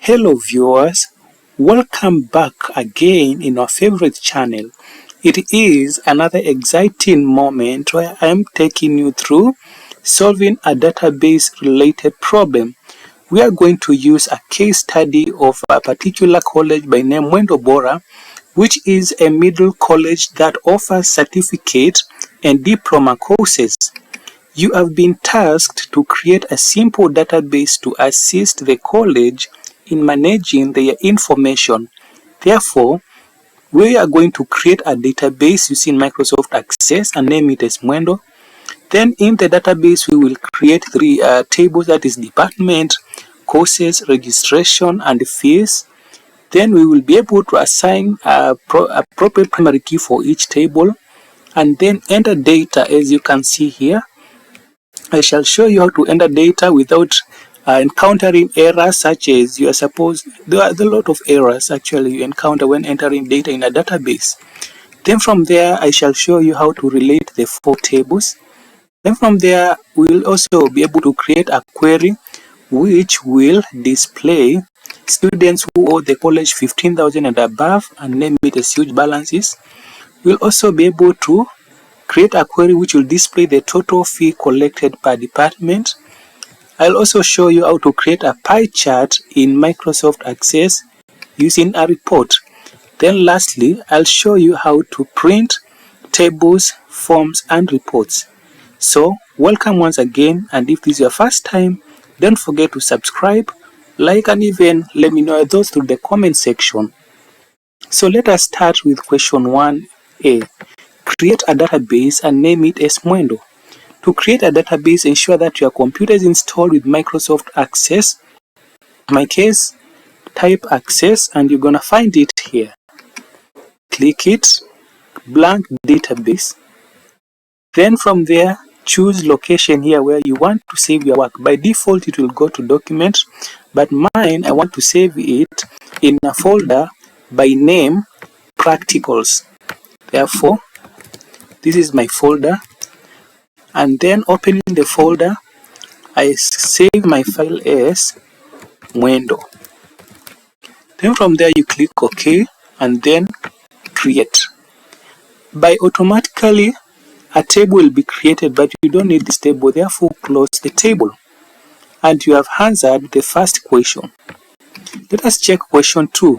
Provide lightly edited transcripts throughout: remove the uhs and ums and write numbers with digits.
Hello viewers, welcome back again in our favorite channel. It is another exciting moment where I am taking you through solving a database related problem. We are going to use a case study of a particular college by name Mwendo Bora, which is a middle college that offers certificate and diploma courses. You have been tasked to create a simple database to assist the college in managing their information. Therefore, we are going to create a database using Microsoft Access and name it as Mwendo. Then in the database, we will create three tables, that is department, courses, registration, and fees. Then we will be able to assign a appropriate primary key for each table and then enter data as you can see here. I shall show you how to enter data without encountering errors such as you are supposed. There are a lot of errors actually you encounter when entering data in a database. Then from there, I shall show you how to relate the four tables. Then from there, we will also be able to create a query which will display students who owe the college 15,000 and above and name it as huge balances. We'll also be able to create a query which will display the total fee collected per department. I'll also show you how to create a pie chart in Microsoft Access using a report. Then lastly, I'll show you how to print tables, forms, and reports. So, welcome once again, and if this is your first time, don't forget to subscribe, like, and even let me know your thoughts through the comment section. So let us start with question 1A. Create a database and name it as Mwendo. To create a database, ensure that your computer is installed with Microsoft Access. In my case, type Access and you're gonna find it here. Click it, blank database. Then from there, choose location here where you want to save your work. By default, it will go to document, but mine, I want to save it in a folder by name practicals. Therefore, this is my folder. And then opening the folder, I save my file as Mwendo. Then from there you click OK and then create. By automatically a table will be created, but you don't need this table, therefore close the table. And you have answered the first question. Let us check question 2.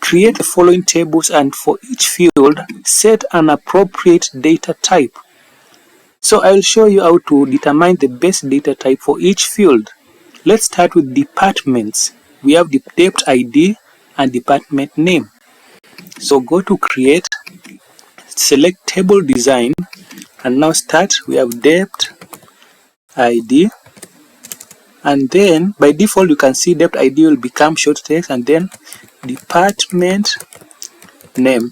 Create the following tables and for each field set an appropriate data type. So I will show you how to determine the best data type for each field. Let's start with departments. We have the depth ID and department name. So go to create, select table design, and now start. We have depth ID, and then by default you can see depth ID will become short text and then department name.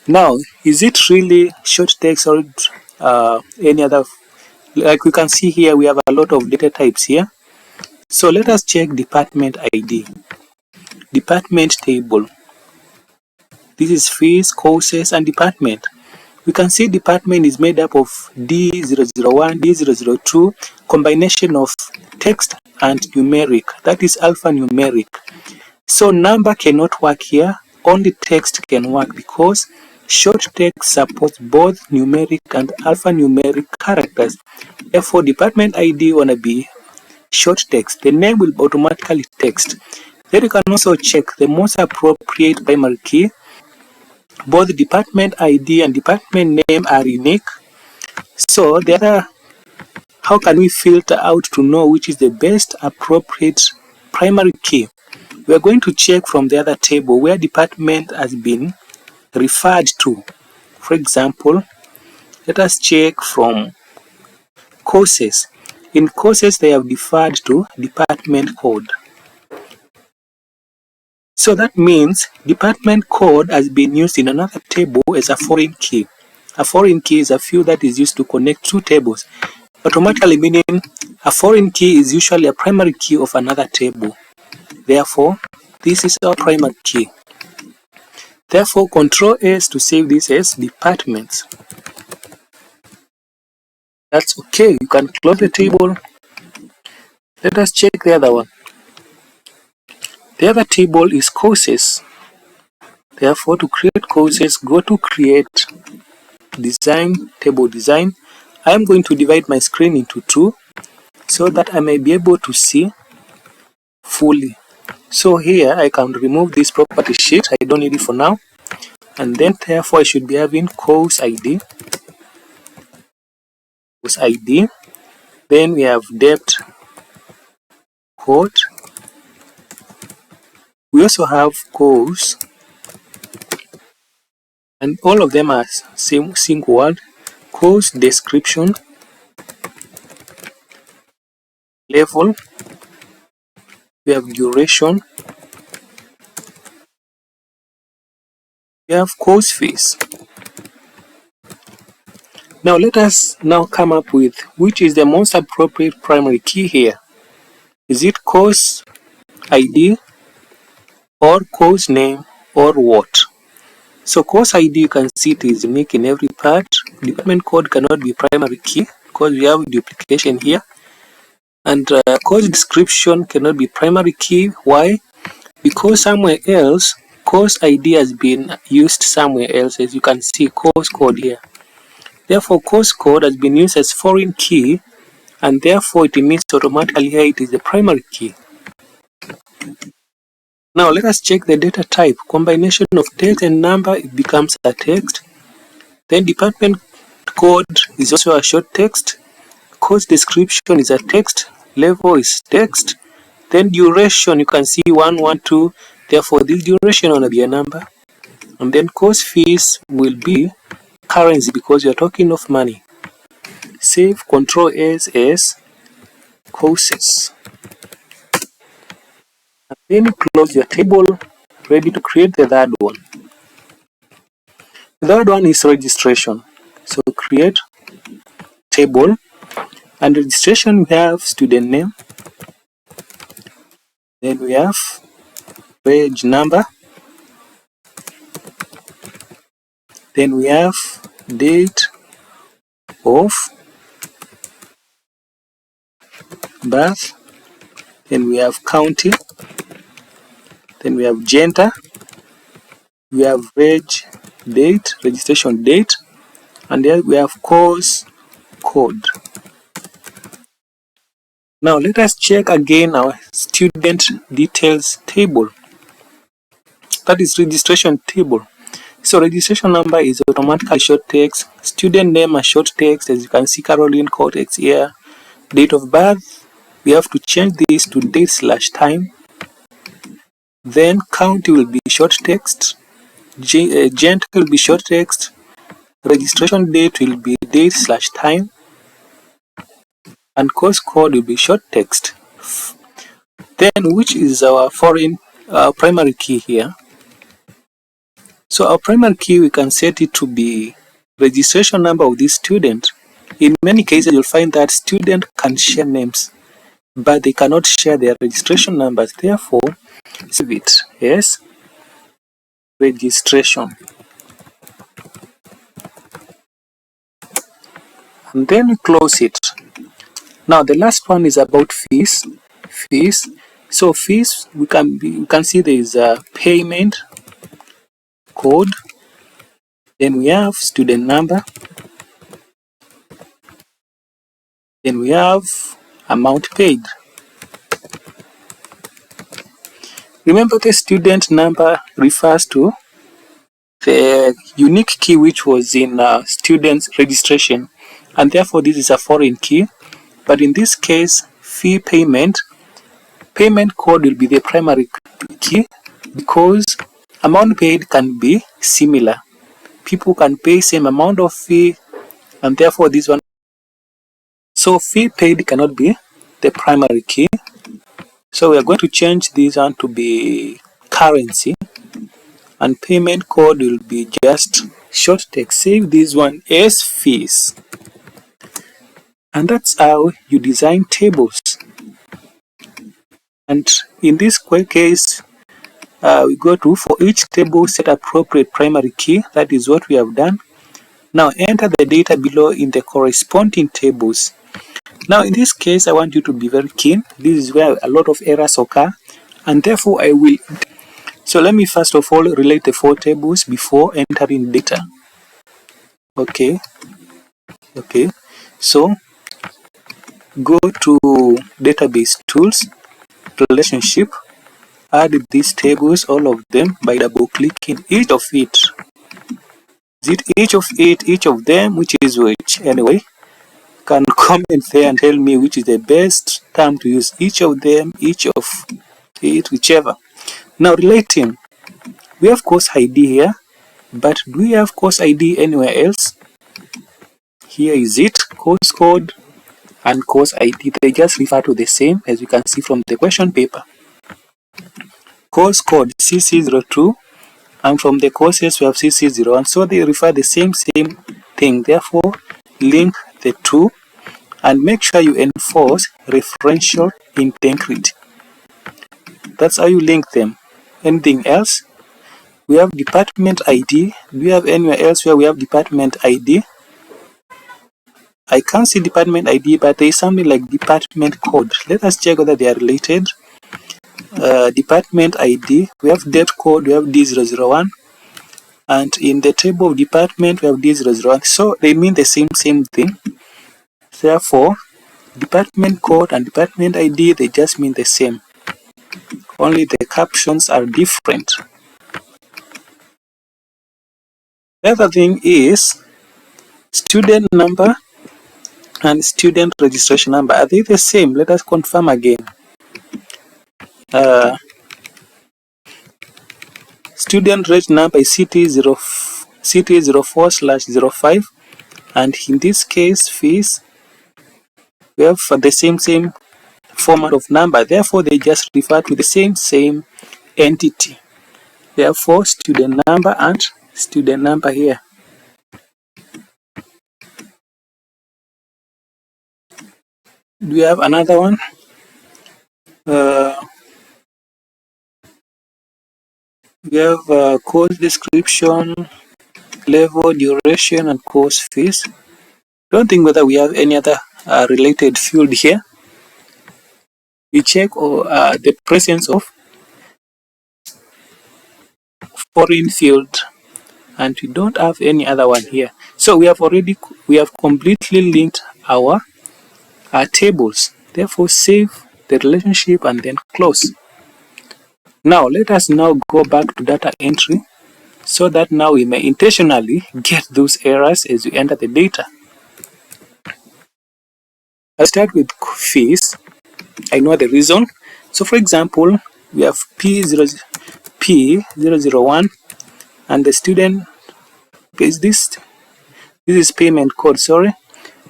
Now, is it really short text or any other? Like we can see here, we have a lot of data types here. So let us check department ID. Department table. This is fees, courses, and department. We can see department is made up of D001, D002, combination of text and numeric. That is alphanumeric. So number cannot work here, only text can work because short text supports both numeric and alphanumeric characters. Therefore, department ID wanna be short text. The name will automatically text. Then you can also check the most appropriate primary key. Both department ID and department name are unique. So how can we filter out to know which is the best appropriate primary key? We are going to check from the other table where department has been referred to. For example, let us check from courses. In courses, they have deferred to department code. So that means department code has been used in another table as a foreign key. A foreign key is a field that is used to connect two tables, automatically meaning a foreign key is usually a primary key of another table. Therefore, this is our primary key. Therefore, Control S to save this as departments. That's okay. You can close the table. Let us check the other one. The other table is courses. Therefore, to create courses, go to create design, table design. I am going to divide my screen into two so that I may be able to see fully. So here I can remove this property sheet, I don't need it for now. And then therefore I should be having course ID. Then we have debt code. We also have course, and all of them are same single word. Course description, level, we have duration, we have course fees. Now let us now come up with which is the most appropriate primary key here. Is it course ID or course name or what? So course ID, you can see it is unique in every part. Department code cannot be primary key because we have duplication here. And course description cannot be primary key. Why? Because somewhere else course ID has been used somewhere else, as you can see course code here. Therefore course code has been used as foreign key, and therefore it means automatically here it is the primary key. Now let us check the data type. Combination of text and number, it becomes a text. Then department code is also a short text. Course description is a text. Level is text. Then duration, you can see 112. Therefore this duration will be a number. And then course fees will be currency because you are talking of money. Save, Control S, courses. And then you close your table, ready to create the third one. The third one is registration. So create table, and registration we have student name, then we have page number, then we have date of birth, then we have county, then we have gender, we have age date, registration date, and then we have course code. Now let us check again our student details table, that is registration table. So registration number is automatically short text, student name a short text, as you can see Caroline Cortex here. Date of birth, we have to change this to date/time. Then county will be short text, gender will be short text, registration date will be date/time, and course code will be short text. Then which is our foreign primary key here? So our primary key, we can set it to be registration number of this student. In many cases you'll find that student can share names, but they cannot share their registration numbers. Therefore save it as registration, and then we close it. Now the last one is about fees. So fees, we can see there is a payment code, then we have student number, then we have amount paid. Remember, the student number refers to the unique key which was in student's registration, and therefore this is a foreign key. But in this case, fee payment code will be the primary key, because amount paid can be similar. People can pay same amount of fee, and therefore this one. So fee paid cannot be the primary key. So we are going to change this one to be currency, and payment code will be just short text. Save this one as fees. And that's how you design tables. And in this case, we go to, for each table set appropriate primary key. That is what we have done. Now enter the data below in the corresponding tables. Now in this case, I want you to be very keen. This is where a lot of errors occur. and therefore I will. So let me first of all relate the 4 tables before entering data. Okay, so go to database tools, relationship, add these tables, all of them, by double clicking each of it. Is it each of them, which is which? Anyway, can comment there and tell me which is the best term to use, each of them, each of it, whichever. Now relating, we have course ID here, but do we have course ID anywhere else? Here is it, course code and course ID, they just refer to the same, as you can see from the question paper. Course code CC02, and from the courses we have CC01, so they refer the same thing. Therefore, link the two and make sure you enforce referential integrity. That's how you link them. Anything else? We have department ID. Do we have anywhere else where we have department ID? I can't see department ID, but there is something like department code. Let us check whether they are related. Department ID, we have date code, we have D001, and in the table of department we have D001, so they mean the same thing. Therefore, department code and department ID, they just mean the same, only the captions are different. The other thing is student number and student registration number. Are they the same? Let us confirm again. Student reg number is CT04/05, and in this case fees, we have for the same format of number, therefore they just refer to the same entity. Therefore student number and student number here. Do we have another one? We have course description, level, duration, and course fees. Don't think whether we have any other related field here. We check the presence of foreign field, and we don't have any other one here. So we have completely linked our tables. Therefore, save the relationship and then close. Now let us now go back to data entry, so that now we may intentionally get those errors as you enter the data. I'll start with fees. I know the reason. So for example, we have P001, and the student is this is payment code. Sorry,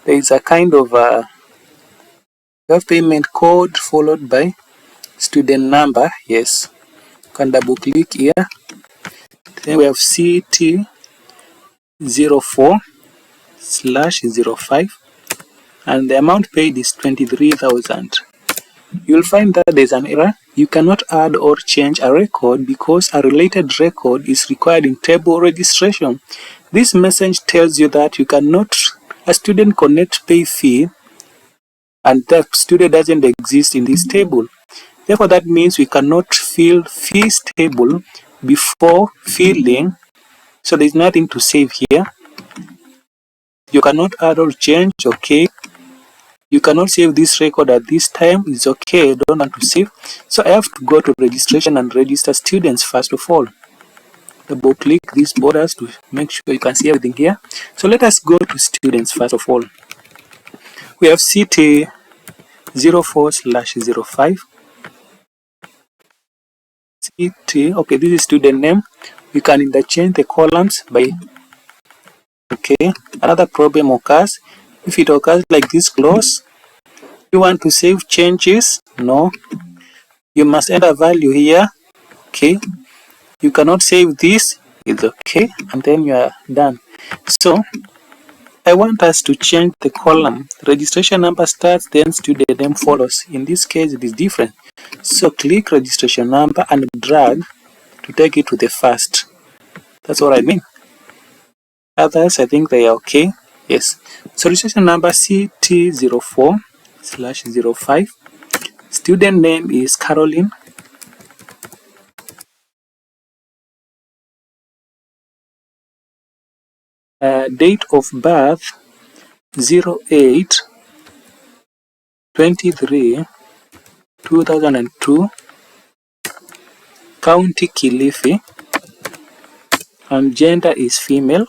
there is a kind of we have payment code followed by student number. Yes, you can double click here. Then we have CT04/05, and the amount paid is 23,000. You'll find that there's an error. You cannot add or change a record because a related record is required in table registration. This message tells you that a student cannot pay fee and that student doesn't exist in this table. Therefore, that means we cannot fill fees table before filling. So there's nothing to save here. You cannot add or change. Okay. You cannot save this record at this time. It's okay. I don't want to save. So I have to go to registration and register students first of all. Double click these borders to make sure you can see everything here. So let us go to students first of all. We have CT04/05. Okay, this is student name. We can interchange the columns by. Okay, another problem occurs. If it occurs like this clause, you want to save changes? No. You must enter value here. Okay. You cannot save this. It's okay. And then you are done. So, I want us to change the column. Registration number starts, then student name follows. In this case, it is different. So, click registration number and drag to take it to the first. That's what I mean. Others, I think they are okay. Yes. So registration number CT04/05. Student name is Caroline. Date of birth 08/23/2002, county Kilifi, and gender is female.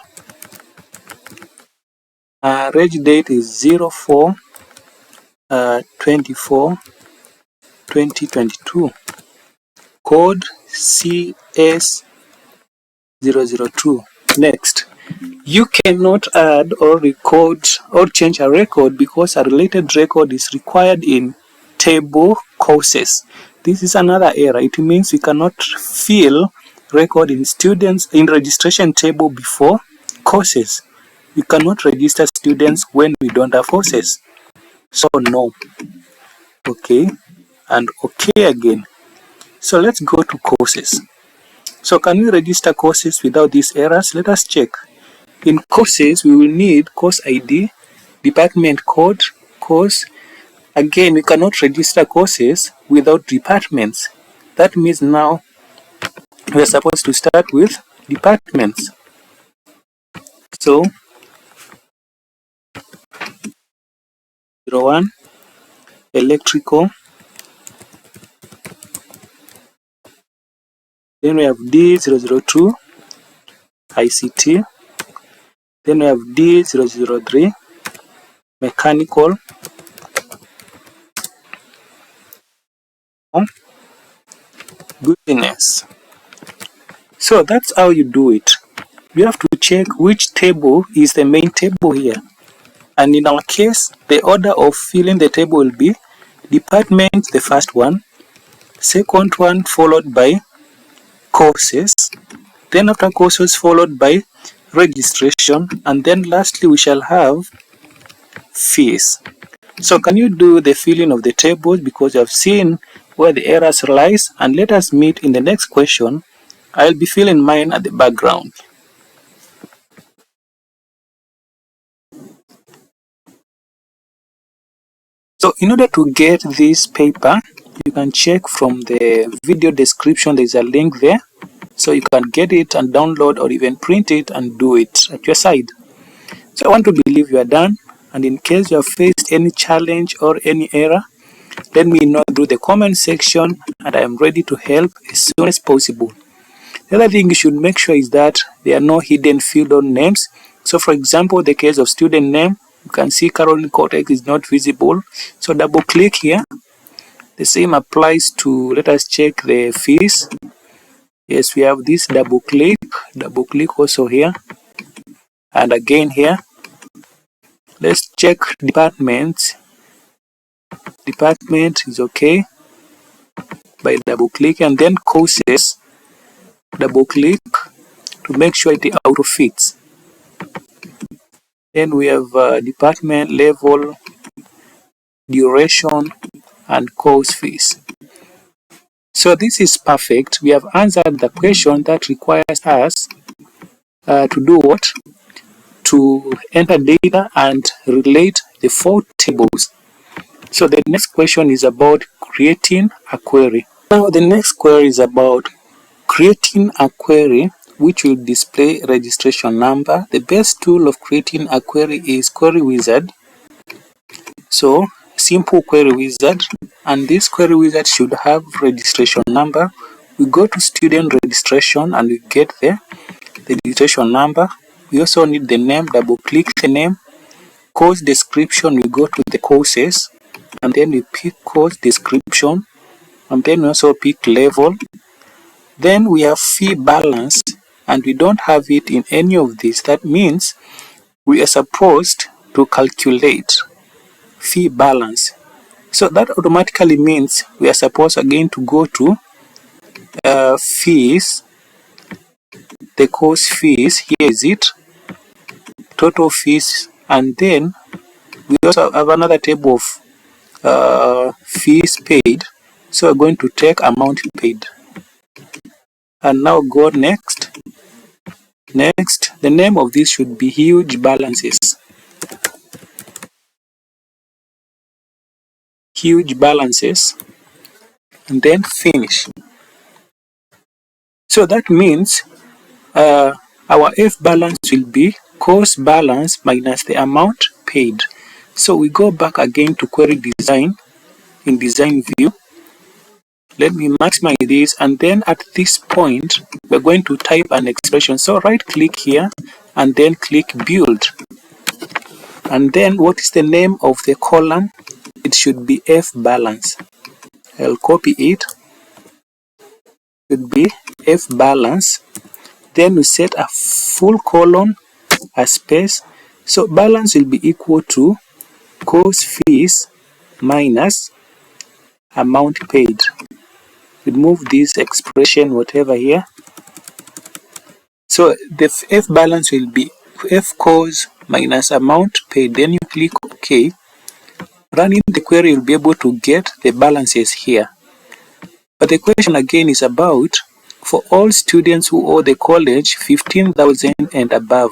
Reg date is 04/24/2022, code CS002. Next, you cannot add or record or change a record because a related record is required in table courses. This is another error. It means we cannot fill record in students in registration table before courses. We cannot register students when we don't have courses. So no. Okay, and okay again. So let's go to courses. So can we register courses without these errors? Let us check. In courses, we will need course ID, department code, course. Again, we cannot register courses without departments. That means now we are supposed to start with departments. So 01, electrical. Then we have D002, ICT. Then we have D003, mechanical. Goodness. So that's how you do it. You have to check which table is the main table here. And in our case, the order of filling the table will be department, the first one, second one followed by courses, then after courses followed by registration, and then lastly we shall have fees. So can you do the filling of the tables, because you have seen where the errors lies, and let us meet in the next question. I'll be filling mine at the background. So in order to get this paper, you can check from the video description. There's a link there, so you can get it and download or even print it and do it at your side. So I want to believe you are done, and in case you have faced any challenge or any error, let me know through the comment section, and I am ready to help as soon as possible. The other thing you should make sure is that there are no hidden field or names. So for example, the case of student name, you can see Caroline Cortex is not visible. So double click here. The same applies to, let us check the fees. Yes, we have this double click also here. And again here, let's check departments. Department is okay by double click, and then courses, double click to make sure it auto fits. Then we have department, level, duration, and course fees. So this is perfect. We have answered the question that requires us to do what? To enter data and relate the four tables. So the next question is about creating a query. Now the next query is about creating a query which will display registration number. The best tool of creating a query is Query Wizard. So simple Query Wizard, and this Query Wizard should have registration number. We go to student registration and we get the registration number. We also need the name, double click the name. Course description, we go to the courses, and then we pick course description, and then we also pick level. Then we have fee balance, and we don't have it in any of these. That means we are supposed to calculate fee balance. So that automatically means we are supposed again to go to fees, the course fees. Here is it, total fees, and then we also have another table of fees paid. So we're going to take amount paid, and now go next. Next, the name of this should be huge balances. Huge balances, and then finish. So that means our F balance will be cost balance minus the amount paid. So we go back again to query design in design view. Let me maximize this, and then at this point we're going to type an expression. So right click here and then click build, and then what is the name of the column? It should be F balance. I'll copy it. It should be F balance. Then we set a full colon, a space. So balance will be equal to course fees minus amount paid. Remove this expression whatever here. So the F balance will be F course minus amount paid. Then you click OK. Running the query, you'll be able to get the balances here. But the question again is about for all students who owe the college 15,000 and above.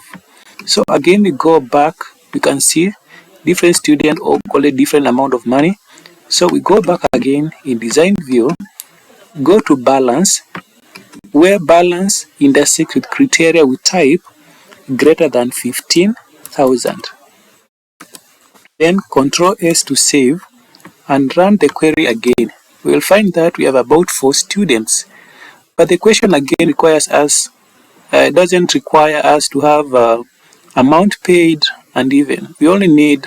So again we go back, you can see different students owe college different amount of money. So we go back again in design view, go to balance, where balance intersects with criteria we type greater than 15,000. Then Ctrl S to save and run the query again. We will find that we have about 4 students. But the question again requires us, doesn't require us to have amount paid and even. We only need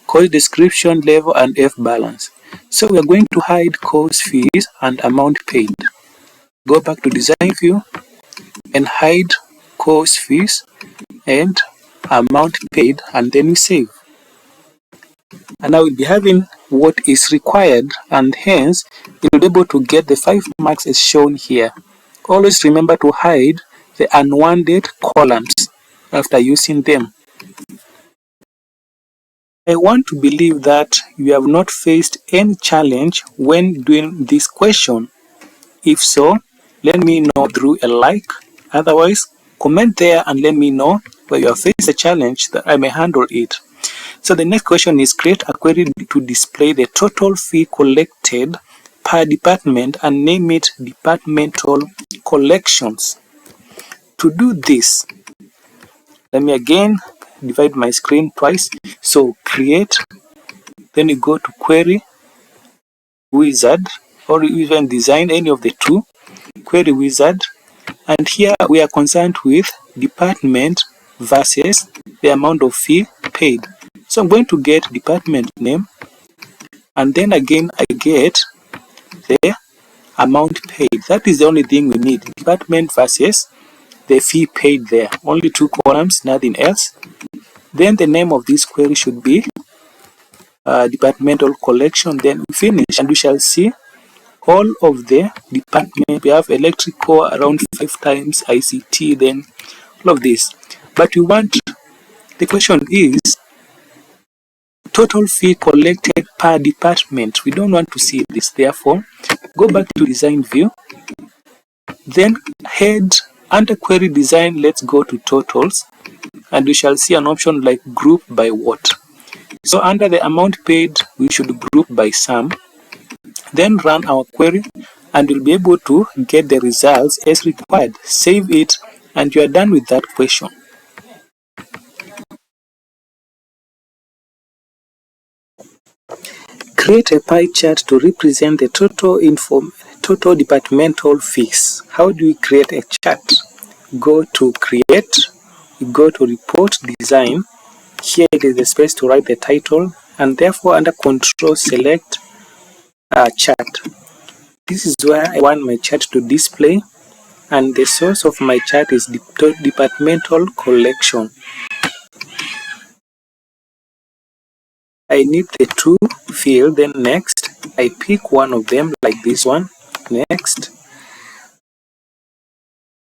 course description, level, and F balance. So we are going to hide course fees and amount paid. Go back to design view and hide course fees and amount paid, and then we save. And I will be having what is required, and hence you will be able to get the 5 marks as shown here. Always remember to hide the unwanted columns after using them. I want to believe that you have not faced any challenge when doing this question. If so, let me know through a like. Otherwise, comment there and let me know where you have faced a challenge that I may handle it. So the next question is create a query to display the total fee collected per department and name it departmental collections. To do this, let me again divide my screen twice. So create, then you go to query wizard, or even design, any of the two, query wizard, and here we are concerned with department versus the amount of fee paid. So I'm going to get department name, and then again I get the amount paid. That is the only thing we need, department versus the fee paid there. Only 2 columns, nothing else. Then the name of this query should be departmental collection. Then we finish, and we shall see all of the department. We have electrical around 5 times, ICT, then all of this. But we want, the question is total fee collected per department. We don't want to see this. Therefore, go back to design view, then head under query design, let's go to totals, and we shall see an option like group by what. So under the amount paid, we should group by sum. Then run our query, and we'll be able to get the results as required. Save it, and you are done with that question. Create a pie chart to represent the total departmental fees. How do we create a chart? Go to create, go to report design. Here it is the space to write the title, and therefore under control select chart. This is where I want my chart to display, and the source of my chart is departmental collection. I need the 2 field, then next I pick one of them like this one, next.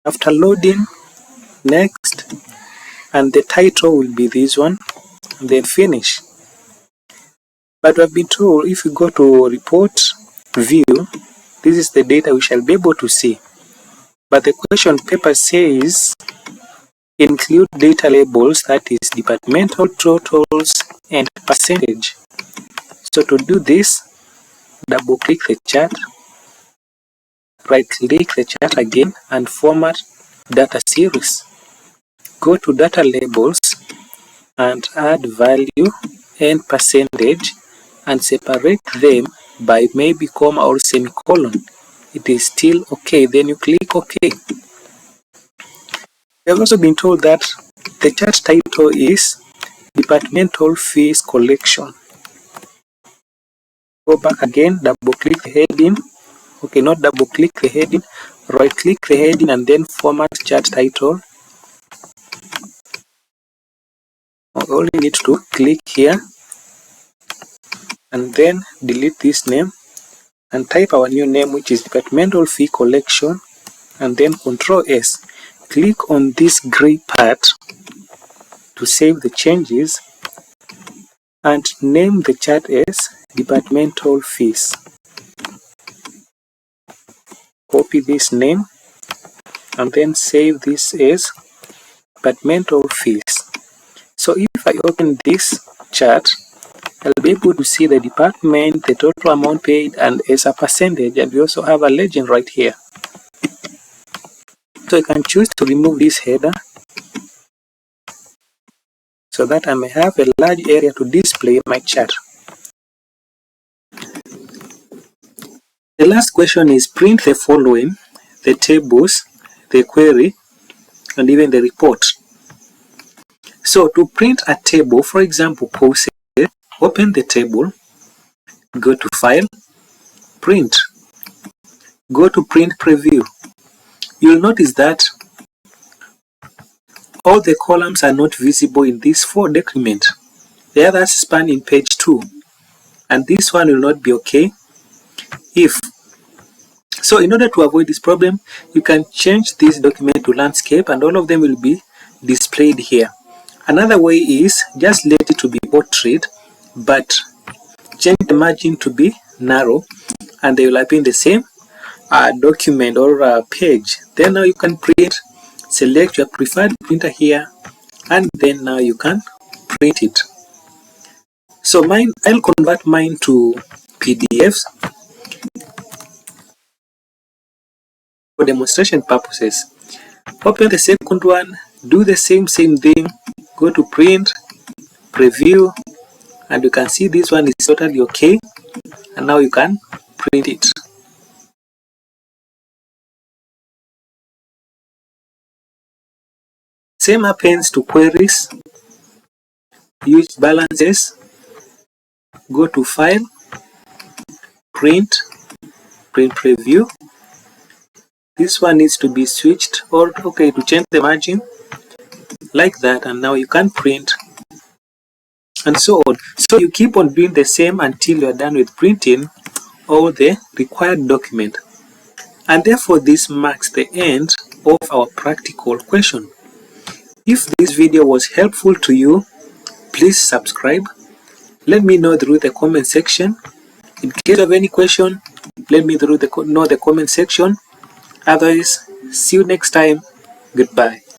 After loading, next, and the title will be this one, then finish. But we've been told if you go to report view, this is the data we shall be able to see. But the question paper says include data labels, that is departmental totals and percentage. So to do this, double click the chart, right click the chart again, and format data series. Go to data labels, and add value and percentage and separate them by maybe comma or semicolon. It is still okay. Then you click OK. We have also been told that the chart title is Departmental Fees Collection. Go back again, double click the heading. Okay, not double click the heading, right click the heading and then format chart title. We only need to click here and then delete this name and type our new name, which is Departmental Fee Collection, and then Control S. Click on this gray part to save the changes and name the chart as Departmental Fees. Copy this name and then save this as Departmental Fees. So if I open this chart, I'll be able to see the department, the total amount paid, and as a percentage, and we also have a legend right here. So I can choose to remove this header so that I may have a large area to display my chart. The last question is print the following: the tables, the query, and even the report. So to print a table, for example, courses, open the table, go to File, Print, go to Print Preview. You'll notice that all the columns are not visible in this 4 document. The others span in page 2, and this one will not be okay. So in order to avoid this problem, you can change this document to landscape and all of them will be displayed here. Another way is just let it to be portrait, but change the margin to be narrow, and they will appear in the same document or page. Then now you can print, select your preferred printer here, and then now you can print it. So I'll convert mine to PDFs for demonstration purposes. Open the second one, do the same thing, go to Print, Preview, and you can see this one is totally okay, and now you can print it. Same happens to queries. Use balances, go to File, Print, Print Preview. This one needs to be switched, or okay, to change the margin like that, and now you can print, and so on. So you keep on doing the same until you are done with printing all the required document. And therefore this marks the end of our practical question. If this video was helpful to you, please subscribe. Let me know through the comment section. In case of any question, let me know the comment section. Otherwise, see you next time. Goodbye.